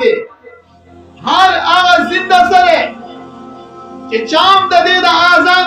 باندې هر هغه زنده سره چې چام د دې د اذان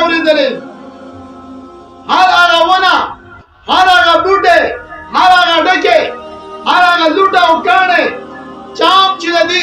اورېدلې هر هغه ونه هر هغه بوټه هر هغه ډکه هر هغه لوټه او کانه چام چې د دې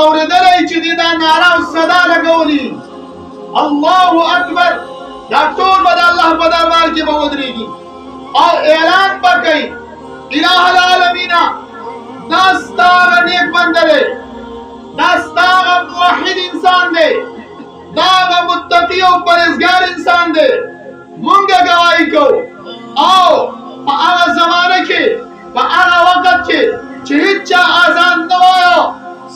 اورېدلې چې دې دا ناره او صدا لګولي الله اکبر دا ټول به الله په دربار کې به ودرېږي او اعلان وکړي الہ العالمین داستا نیک بنده دی داستا موحد انسان دی دا متقی او پرهیزګار انسان دی مونږه گواہی کوو او په هغه زمانه کې په هغه وخت کې چې هیڅ اذان نه وایو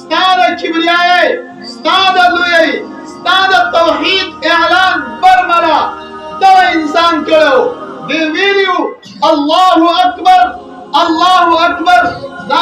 ستا د کبریایي ستا د لویۍ ستا د توحید اعلان برملا دا انسان کړو دی ویلیو الله اکبر الله اکبر دا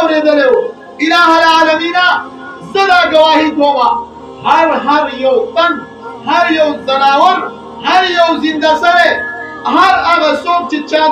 اوریدلو الہ العالمین زدا گواہی کوما هر یو تن هر یو زناور هر یو زنده سره هر هغه څوک چې چا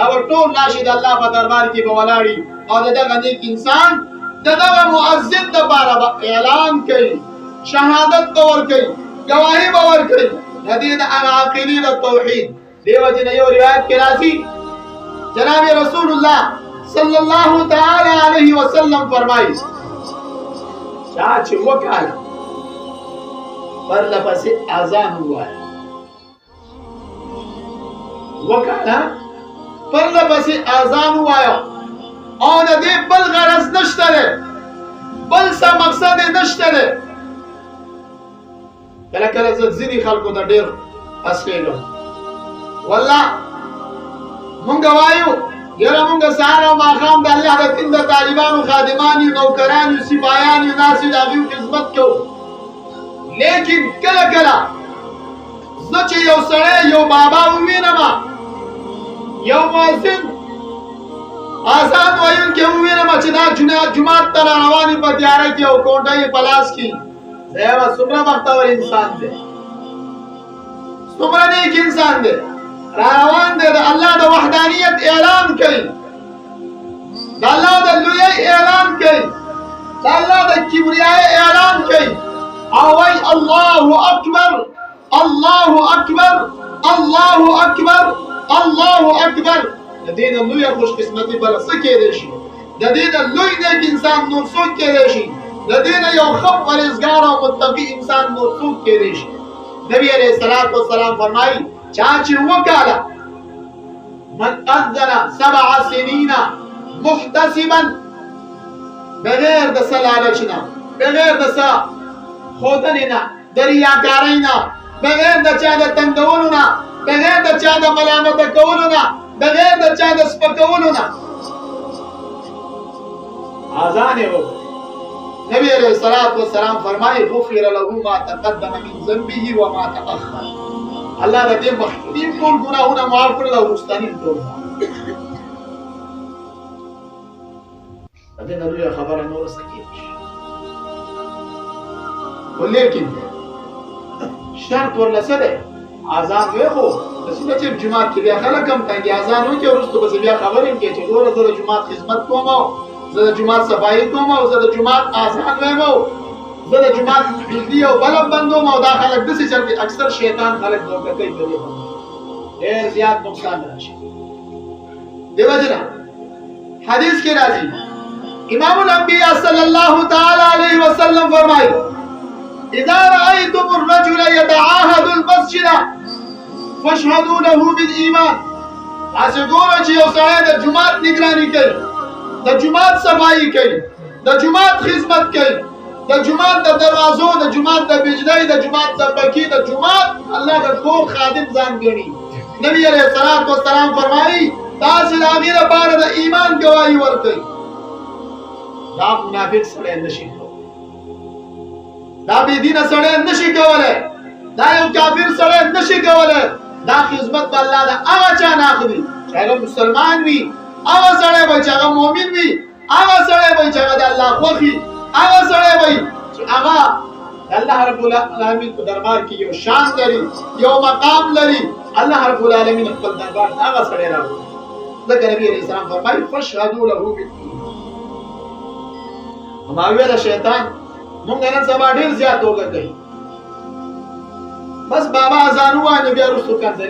دا ټول راشد الله په دربار کې به ولاړی او دغه نیک انسان دغه مؤذن د بار اعلان کوي شهادت باور کوي گواہی باور کوي د دې د عقیدې د توحید دیو جن یو روایت کې راځي جناب رسول الله صلی الله تعالی علیه وسلم فرمایي چا چې وکاله پر لپسې اذان وایي وکاله پر لپسې اذان وایي او د دې بل غرض نشته بل څه مقصد نشته کله کله ځینې خلکو ته ډېر اسکېږم والله مونږ وایو یره مونږ سهار او ماښام د الله د دین د طالبانو خادمان یو نوکران یو سپایان یو ناس د هغوی خدمت کوو لیکن کله کله زه چې یو سړی یو بابا ووینم یو مؤذن اذان ویونکی ووینم چې دا جومات ته راروان په تیاره کې او کونډه یې په لاس کې دا یو څومره بختور انسان دی څومره نیک انسان دی روان دی د الله د وحدانیت اعلان کوي د الله د لویۍ اعلان کوي د الله د کبریای اعلان کوي او وایي الله اکبر الله اکبر الله اکبر الله اکبر د دې د لوی خوش قسمتي بل څه کېدای شي د دې د لوی نیک انسان نور څوک کېدای شي د دې نه یو ښه پرهیزګار او متقي انسان نور څوک کېدای شي نبی علیه الصلاة والسلام فرمایي چا چې وکاله من اذن 7 سنین محتسبا بغیر د څه لالچ نه بغیر د څه ښودنې نه د ریاکارۍ نه بغیر د چا د تنګولو نه بغیر د چا د ملامته کولو نه بغیر د چا د سپکولو نه اذان یې وکړ نبی علیہ الصلوۃ والسلام فرمائے غفر له ما تقدم من ذنبه وما تأخر الله دې مخکې ټول ګناهونه معاف کړل او مستنیم ټول دې نبی خبره نور سکیږي ولیکن شرط ورلسه ده اذان ویخو چې جمعه کې بیا خلک هم تنګي اذان وکړي ورسته به بیا خبرې کوي چې ډوره د جمعه خدمت کوم زه د جمعه صفایي کوم او زه د جمعه اذان وایم زه د جمعه بجلی او بلب بندوم او دا خلک داسې چې اکثر شیطان خلک دوکه کوي په دې ډېر زیات نقصان راشي دیو جنا حدیث کې راځي امام الانبیاء صلی الله تعالی علیه وسلم فرمایي اذا رايتم الرجل يتعاهد المسجد فاشهدوا له بالايمان تاسو ګورئ چې یو سړی د جمعه نگرانی کوي د جمعه صفایي کوي د جمعه خدمت کوي د جمعه د دروازو د جمعه د بجلی د جمعه د پکی د جمعه الله د کور خادم ځان ګڼي نبی علیہ الصلوۃ والسلام فرمایي تاسو د هغې لپاره د ایمان ګواهي ورکړئ دا منافق سړی نشي دا بې دینه سړی نشي کولی دا یو کافر سړی نشي کولی دا خدمت به الله د هغه چا نه اخلي چې هغه مسلمان وي هغه سړی به چې هغه مؤمن وي هغه سړی به چې هغه د الله خوښ وي هغه سړی به چې هغه الله رب العالمین په دربار کې یو شان لري یو مقام لري الله رب العالمین خپل دربار هغه سړی راوړي ځکه نبی علیه السلام فرمایي فاشهدوا له بالایمان ما ویل شیطان مونږ نن سبا ډیر زیات وګه کوي بس بابا اذان وانه بیا رسو کنه